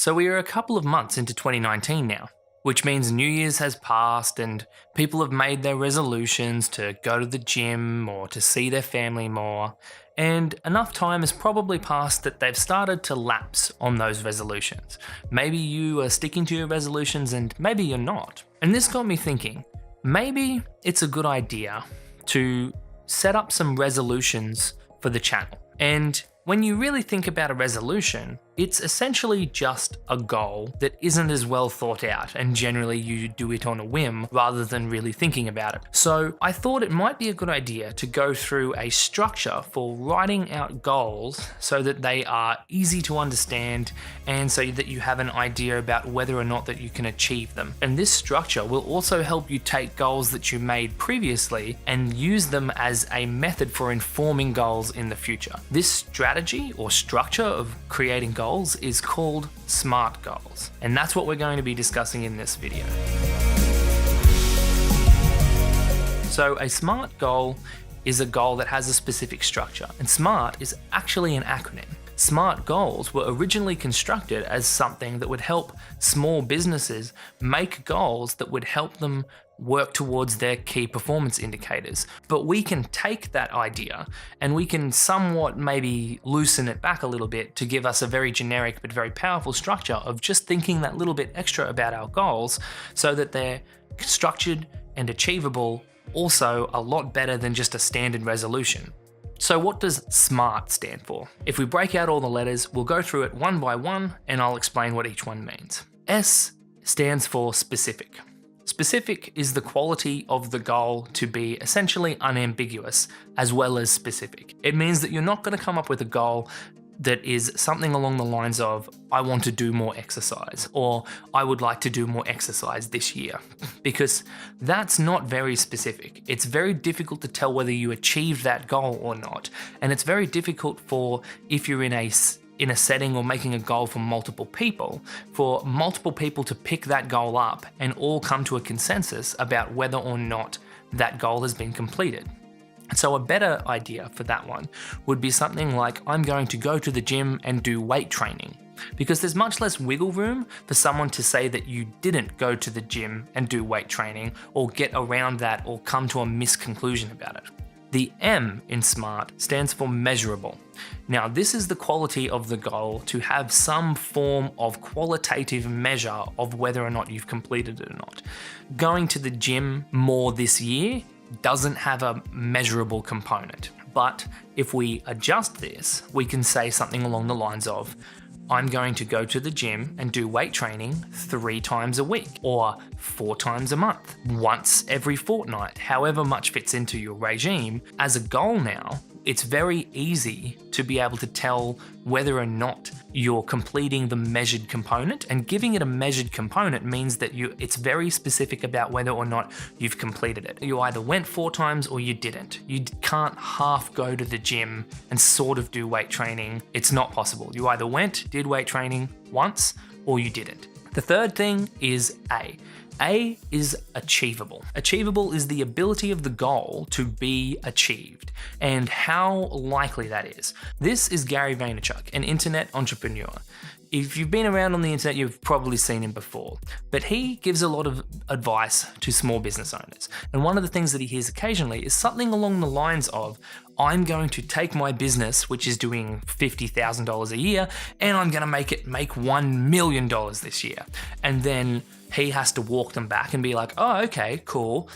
So we are a couple of months into 2019 now, which means New Year's has passed and people have made their resolutions to go to the gym or to see their family more, and enough time has probably passed that they've started to lapse on those resolutions. Maybe you are sticking to your resolutions and maybe you're not. And this got me thinking, maybe it's a good idea to set up some resolutions for the channel. And when you really think about a resolution, it's essentially just a goal that isn't as well thought out, and generally you do it on a whim rather than really thinking about it. So I thought it might be a good idea to go through a structure for writing out goals so that they are easy to understand and so that you have an idea about whether or not that you can achieve them. And this structure will also help you take goals that you made previously and use them as a method for informing goals in the future. This strategy or structure of creating goals is called SMART goals, and that's what we're going to be discussing in this video. So a SMART goal is a goal that has a specific structure, and SMART is actually an acronym. SMART goals were originally constructed as something that would help small businesses make goals that would help them work towards their key performance indicators. But we can take that idea and we can somewhat maybe loosen it back a little bit to give us a very generic but very powerful structure of just thinking that little bit extra about our goals so that they're structured and achievable, also a lot better than just a standard resolution. So what does SMART stand for? If we break out all the letters, we'll go through it one by one and I'll explain what each one means. S stands for specific. Specific is the quality of the goal to be essentially unambiguous as well as specific. It means that you're not going to come up with a goal that is something along the lines of, I want to do more exercise, or I would like to do more exercise this year, because that's not very specific. It's very difficult to tell whether you achieved that goal or not. And it's very difficult for, if you're in a setting or making a goal for multiple people to pick that goal up and all come to a consensus about whether or not that goal has been completed. So a better idea for that one would be something like, I'm going to go to the gym and do weight training, because there's much less wiggle room for someone to say that you didn't go to the gym and do weight training or get around that or come to a misconclusion about it. The M in SMART stands for measurable. Now, this is the quality of the goal to have some form of qualitative measure of whether or not you've completed it or not. Going to the gym more this year doesn't have a measurable component, but if we adjust this, we can say something along the lines of, I'm going to go to the gym and do weight training 3 times a week, or 4 times a month, once every fortnight, however much fits into your regime. As a goal now, it's very easy to be able to tell whether or not you're completing the measured component, and giving it a measured component means that it's very specific about whether or not you've completed it. You either went 4 times or you didn't. You can't half go to the gym and sort of do weight training. It's not possible. You either went, did weight training once, or you didn't. The third thing is A. A is achievable. Achievable is the ability of the goal to be achieved and how likely that is. This is Gary Vaynerchuk, an internet entrepreneur. If you've been around on the internet, you've probably seen him before, but he gives a lot of advice to small business owners. And one of the things that he hears occasionally is something along the lines of, I'm going to take my business, which is doing $50,000 a year, and I'm going to make it make $1 million this year. And then he has to walk them back and be like, oh, okay, cool.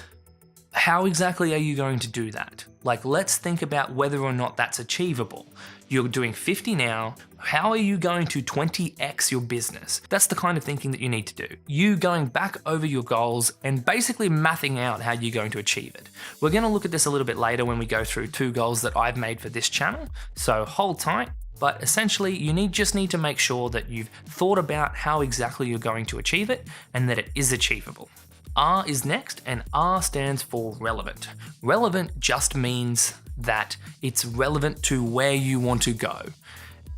How exactly are you going to do that? Like, let's think about whether or not that's achievable. You're doing 50 now. How are you going to 20x your business? That's the kind of thinking that you need to do. You going back over your goals and basically mapping out how you're going to achieve it. We're going to look at this a little bit later when we go through 2 goals that I've made for this channel. So hold tight. But essentially, you just need to make sure that you've thought about how exactly you're going to achieve it and that it is achievable. R is next, and R stands for relevant. Relevant just means that it's relevant to where you want to go.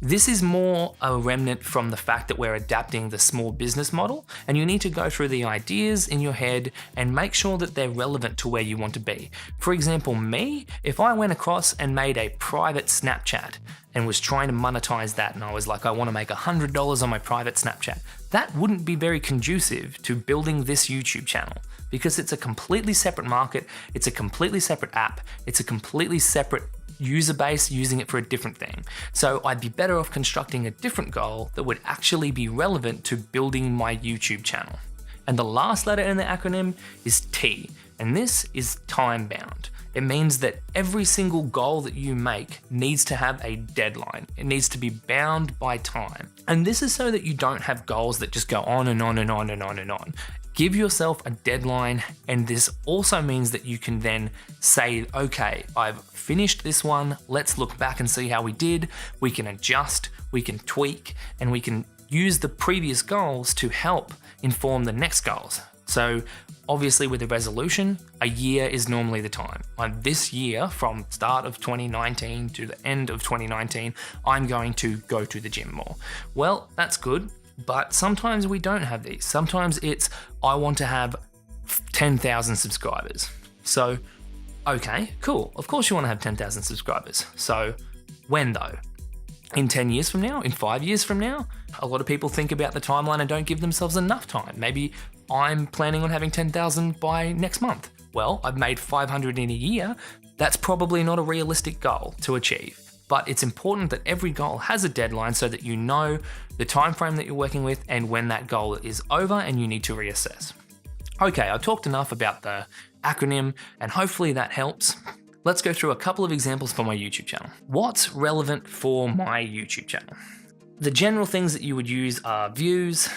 This is more a remnant from the fact that we're adapting the small business model, and you need to go through the ideas in your head and make sure that they're relevant to where you want to be. For example, me, if I went across and made a private Snapchat and was trying to monetize that, and I was like, I want to make $100 on my private Snapchat, that wouldn't be very conducive to building this YouTube channel, because it's a completely separate market, it's a completely separate app, it's a completely separate user base using it for a different thing. So I'd be better off constructing a different goal that would actually be relevant to building my YouTube channel. And the last letter in the acronym is T, and this is time bound. It means that every single goal that you make needs to have a deadline. It needs to be bound by time. And this is so that you don't have goals that just go on and on and on and on and on. Give yourself a deadline, and this also means that you can then say, okay, I've finished this one, let's look back and see how we did. We can adjust, we can tweak, and we can use the previous goals to help inform the next goals. So obviously with a resolution, a year is normally the time. This year, from start of 2019 to the end of 2019, I'm going to go to the gym more. Well, that's good. But sometimes we don't have these. Sometimes it's, I want to have 10,000 subscribers. So, okay, cool. Of course you want to have 10,000 subscribers. So, when though? In 10 years from now? In 5 years from now? A lot of people think about the timeline and don't give themselves enough time. Maybe I'm planning on having 10,000 by next month. Well, I've made 500 in a year. That's probably not a realistic goal to achieve. But it's important that every goal has a deadline so that you know the time frame that you're working with and when that goal is over and you need to reassess. Okay, I've talked enough about the acronym and hopefully that helps. Let's go through a couple of examples for my YouTube channel. What's relevant for my YouTube channel? The general things that you would use are views,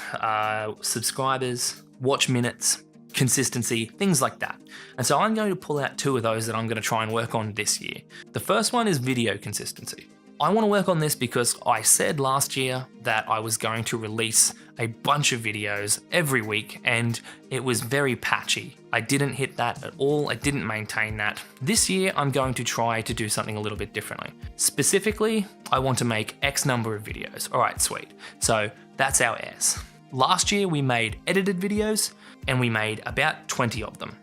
subscribers, watch minutes, consistency, things like that. And so I'm going to pull out 2 of those that I'm going to try and work on this year. The first one is video consistency. I want to work on this because I said last year that I was going to release a bunch of videos every week and it was very patchy. I didn't hit that at all. I didn't maintain that. This year, I'm going to try to do something a little bit differently. Specifically, I want to make X number of videos. All right, sweet. So that's our S. Last year, we made edited videos and we made about 20 of them.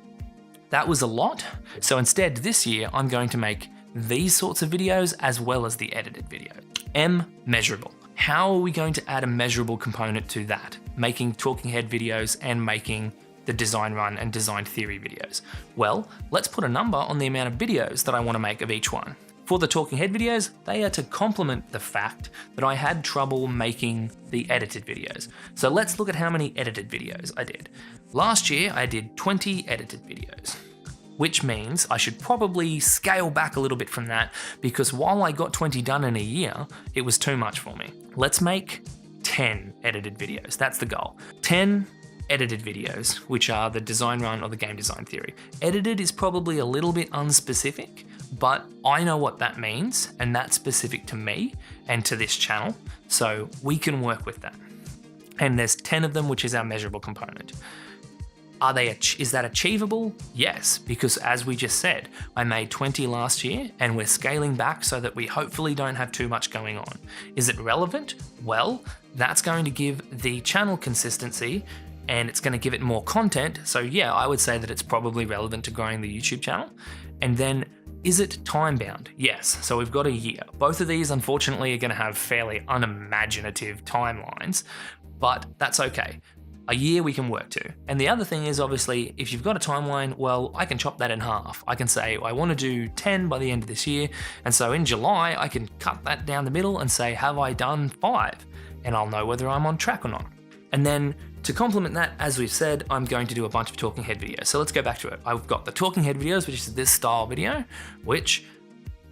That was a lot. So instead, this year, I'm going to make these sorts of videos as well as the edited video. M, measurable. How are we going to add a measurable component to that? Making talking head videos and making the design run and design theory videos. Well, let's put a number on the amount of videos that I want to make of each one. For the talking head videos, they are to complement the fact that I had trouble making the edited videos. So let's look at how many edited videos I did. Last year, I did 20 edited videos, which means I should probably scale back a little bit from that because while I got 20 done in a year, it was too much for me. Let's make 10 edited videos. That's the goal. 10 edited videos, which are the design run or the game design theory. Edited is probably a little bit unspecific, but I know what that means, and that's specific to me and to this channel, so we can work with that. And there's 10 of them, which is our measurable component. Is that achievable? Yes, because as we just said, I made 20 last year and we're scaling back so that we hopefully don't have too much going on. Is it relevant? Well, that's going to give the channel consistency and it's going to give it more content. So yeah, I would say that it's probably relevant to growing the YouTube channel. And then, is it time bound? Yes, so we've got a year. Both of these, unfortunately, are going to have fairly unimaginative timelines, but that's okay. A year we can work to. And the other thing is, obviously, if you've got a timeline, well, I can chop that in half. I can say, I want to do 10 by the end of this year. And so in July, I can cut that down the middle and say, have I done 5? And I'll know whether I'm on track or not. And then to complement that, as we've said, I'm going to do a bunch of talking head videos. So let's go back to it. I've got the talking head videos, which is this style video, which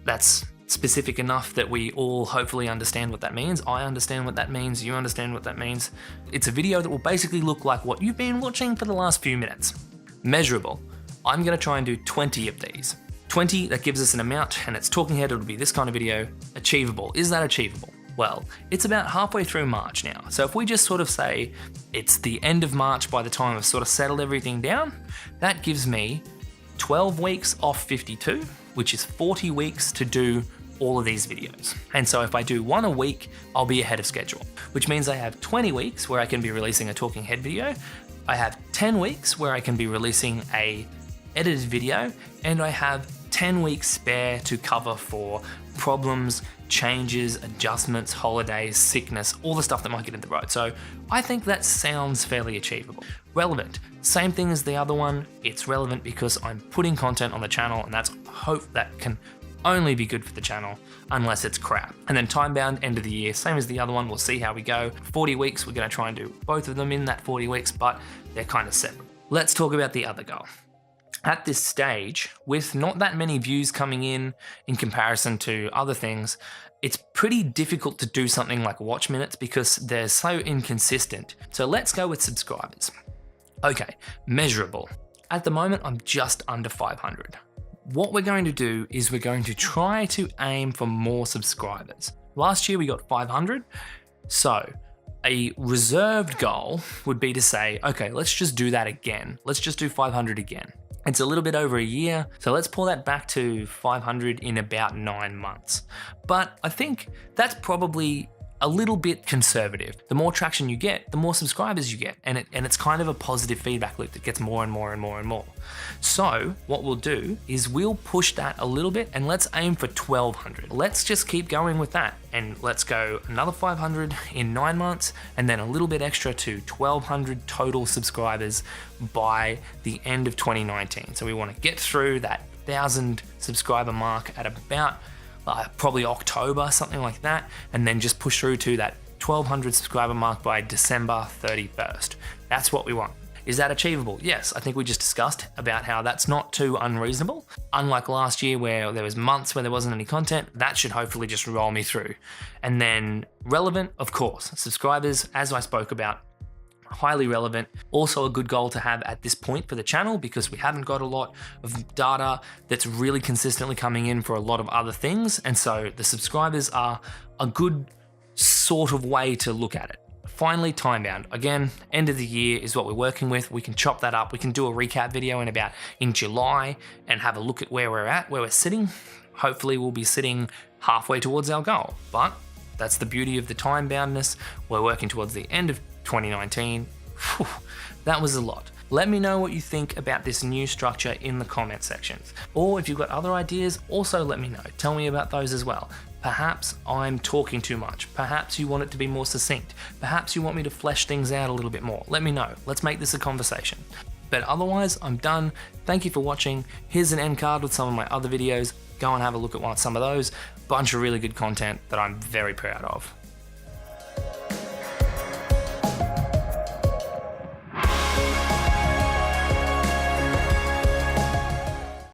that's specific enough that we all hopefully understand what that means. I understand what that means. You understand what that means. It's a video that will basically look like what you've been watching for the last few minutes. Measurable. I'm going to try and do 20 of these. 20, that gives us an amount, and it's talking head, it'll be this kind of video. Achievable. Is that achievable? Well, it's about halfway through March now. So if we just sort of say it's the end of March by the time I've sort of settled everything down, that gives me 12 weeks off 52, which is 40 weeks to do all of these videos. And so if I do one a week, I'll be ahead of schedule, which means I have 20 weeks where I can be releasing a talking head video. I have 10 weeks where I can be releasing a edited video, and I have 10 weeks spare to cover for problems, changes, adjustments, holidays, sickness, all the stuff that might get in the road. So I think that sounds fairly achievable. Relevant, same thing as the other one. It's relevant because I'm putting content on the channel, and that's hope that can only be good for the channel unless it's crap. And then time bound, end of the year, same as the other one. We'll see how we go. 40 weeks, we're gonna try and do both of them in that 40 weeks, but they're kind of separate. Let's talk about the other goal. At this stage, with not that many views coming in comparison to other things, it's pretty difficult to do something like watch minutes because they're so inconsistent. So let's go with subscribers. Okay, measurable. At the moment, I'm just under 500. What we're going to do is we're going to try to aim for more subscribers. Last year we got 500. So a reserved goal would be to say, okay, let's just do that again. Let's just do 500 again. It's a little bit over a year, so let's pull that back to 500 in about 9 months. But I think that's probably a little bit conservative. The more traction you get, the more subscribers you get, and it's kind of a positive feedback loop that gets more and more and more and more. So what we'll do is we'll push that a little bit, and let's aim for 1,200. Let's just keep going with that, and let's go another 500 in 9 months, and then a little bit extra to 1,200 total subscribers by the end of 2019. So we want to get through that 1,000 subscriber mark at about probably October, something like that, and then just push through to that 1,200 subscriber mark by December 31st. That's what we want. Is that achievable? Yes, I think we just discussed about how that's not too unreasonable. Unlike last year where there was months where there wasn't any content, that should hopefully just roll me through. And then relevant, of course, subscribers, as I spoke about, highly relevant. Also a good goal to have at this point for the channel because we haven't got a lot of data that's really consistently coming in for a lot of other things. And so the subscribers are a good sort of way to look at it. Finally, time bound. Again, end of the year is what we're working with. We can chop that up. We can do a recap video in July and have a look at where we're at, where we're sitting. Hopefully we'll be sitting halfway towards our goal, but that's the beauty of the time boundness. We're working towards the end of 2019. Whew, that was a lot. Let me know what you think about this new structure in the comment sections. Or if you've got other ideas, also let me know. Tell me about those as well. Perhaps I'm talking too much. Perhaps you want it to be more succinct. Perhaps you want me to flesh things out a little bit more. Let me know. Let's make this a conversation. But otherwise, I'm done. Thank you for watching. Here's an end card with some of my other videos. Go and have a look at some of those. Bunch of really good content that I'm very proud of.